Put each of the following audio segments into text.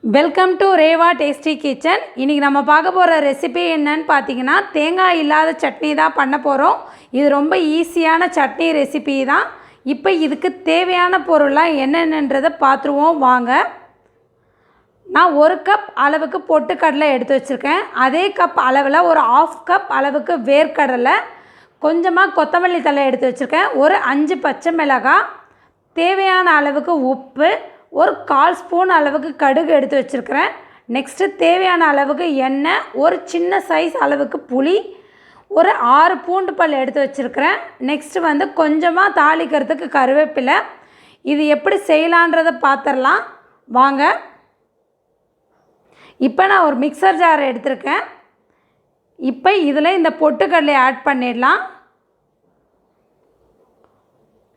Welcome to Reva tasty kitchen. இன்றைக்கி நம்ம பார்க்க போகிற ரெசிபி என்னன்னு பார்த்தீங்கன்னா தேங்காய் இல்லாத சட்னி தான் பண்ண போகிறோம். இது ரொம்ப ஈஸியான சட்னி ரெசிபி தான். இப்போ இதுக்கு தேவையான பொருள்லாம் என்னென்னன்றதை பார்த்துருவோம் வாங்க. நான் 1 கப் அளவுக்கு பொட்டுக்கடலை எடுத்து வச்சுருக்கேன். அதே கப் அளவில் ஒரு 1/2 கப் அளவுக்கு வேர்க்கடலை, கொஞ்சமாக கொத்தமல்லி தழை எடுத்து வச்சுருக்கேன், ஒரு 5 பச்சை மிளகாய், தேவையான அளவுக்கு உப்பு, ஒரு 1/4 ஸ்பூன் அளவுக்கு கடுகு எடுத்து வச்சுருக்கிறேன். நெக்ஸ்ட்டு தேவையான அளவுக்கு எண்ணெய், ஒரு சின்ன சைஸ் அளவுக்கு புளி, ஒரு 6 பூண்டு பல் எடுத்து வச்சுருக்கிறேன். நெக்ஸ்ட்டு கொஞ்சமாக தாளிக்கிறதுக்கு கருவேப்பிலை. இது எப்படி செய்யலான்றதை பார்த்துடலாம் வாங்க. இப்போ நான் ஒரு மிக்சர் ஜார் எடுத்திருக்கேன். இப்போ இதில் இந்த பொட்டுக்கடலையை ஆட் பண்ணிடலாம்.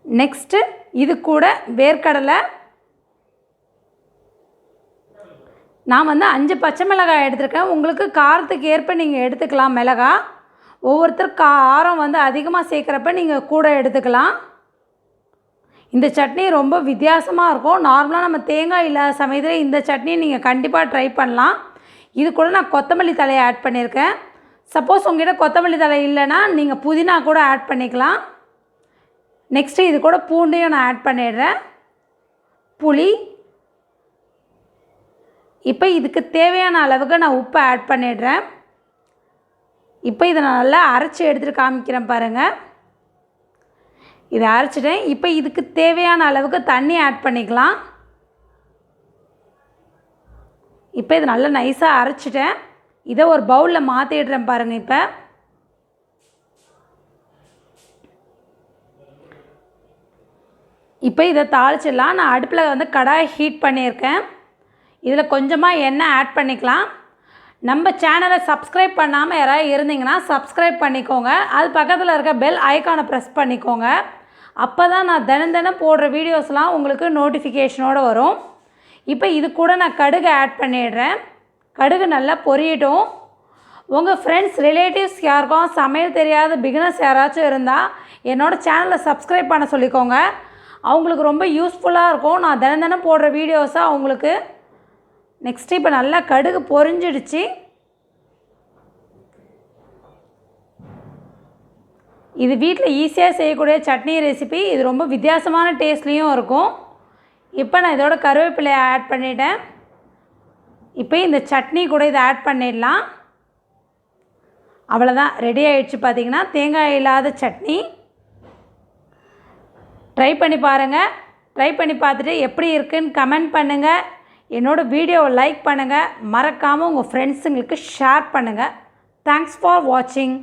நெக்ஸ்ட்டு இது கூட வேர்க்கடலை, நான் 5 பச்சை மிளகாய் எடுத்திருக்கேன். உங்களுக்கு காரத்துக்கு ஏற்ப நீங்கள் எடுத்துக்கலாம் மிளகாய். ஒவ்வொருத்தர் காரம் அதிகமாக சேர்க்குறப்ப நீங்கள் கூட எடுத்துக்கலாம். இந்த சட்னி ரொம்ப வித்தியாசமாக இருக்கும். நார்மலாக நம்ம தேங்காய் இல்லாத சமயத்தில் இந்த சட்னி நீங்கள் கண்டிப்பாக ட்ரை பண்ணலாம். இது கூட நான் கொத்தமல்லி தழையை ஆட் பண்ணியிருக்கேன். சப்போஸ் உங்கள்கிட்ட கொத்தமல்லி தழை இல்லைன்னா நீங்கள் புதினா கூட ஆட் பண்ணிக்கலாம். நெக்ஸ்ட்டு இது கூட பூண்டையும் நான் ஆட் பண்ணிடுறேன், புளி. இப்போ இதுக்கு தேவையான அளவுக்கு நான் உப்பை ஆட் பண்ணிடுறேன். இப்போ இதை நான் நல்லா அரைச்சி எடுத்துகிட்டு காமிக்கிறேன் பாருங்கள். இதை அரைச்சிட்டேன். இப்போ இதுக்கு தேவையான அளவுக்கு தண்ணி ஆட் பண்ணிக்கலாம். இப்போ இது நல்லா நைஸாக அரைச்சிட்டேன். இதை ஒரு பவுலில் மாற்றிடுறேன் பாருங்கள். இப்போ இதை தாளிச்சிடலாம். நான் அடுப்பில் கடாய் ஹீட் பண்ணியிருக்கேன். இதில் கொஞ்சமாக எண்ணெய் ஆட் பண்ணிக்கலாம். நம்ம சேனலை சப்ஸ்கிரைப் பண்ணாமல் யாராவது இருந்தீங்கன்னா சப்ஸ்கிரைப் பண்ணிக்கோங்க. அது பக்கத்தில் இருக்க பெல் ஐக்கானை ப்ரெஸ் பண்ணிக்கோங்க. அப்போ தான் நான் தினம் போடுற வீடியோஸ்லாம் உங்களுக்கு நோட்டிஃபிகேஷனோடு வரும். இப்போ இது கூட நான் கடுகு ஆட் பண்ணிடுறேன். கடுகு நல்லா பொரியட்டும். உங்கள் ஃப்ரெண்ட்ஸ் ரிலேட்டிவ்ஸ் யாருக்கும் சமையல் தெரியாத பிகினர்ஸ் யாராச்சும் இருந்தால் என்னோடய சேனலை சப்ஸ்கிரைப் பண்ண சொல்லிக்கோங்க. அவங்களுக்கு ரொம்ப யூஸ்ஃபுல்லாக இருக்கும். நான் தினம் போடுற வீடியோஸை அவங்களுக்கு. நெக்ஸ்ட்டு இப்போ நல்லா கடுகு பொரிஞ்சிடுச்சு. இது வீட்டில் ஈஸியாக செய்யக்கூடிய சட்னி ரெசிபி. இது ரொம்ப வித்தியாசமான டேஸ்ட்லேயும் இருக்கும். இப்போ நான் இதோட கருவேப்பிலையை ஆட் பண்ணிட்டேன். இப்போ இந்த சட்னி கூட இதை ஆட் பண்ணிடலாம். அவ்வளோதான், ரெடி ஆகிடுச்சு. பார்த்திங்கன்னா தேங்காய் இல்லாத சட்னி. ட்ரை பண்ணி பாருங்கள். ட்ரை பண்ணி பார்த்துட்டு எப்படி இருக்குன்னு கமெண்ட் பண்ணுங்கள். என்னோடய வீடியோவை லைக் பண்ணுங்கள். மறக்காமல் உங்கள் ஃப்ரெண்ட்ஸுங்களுக்கு ஷேர் பண்ணுங்கள். தேங்க்ஸ் ஃபார் வாட்சிங்.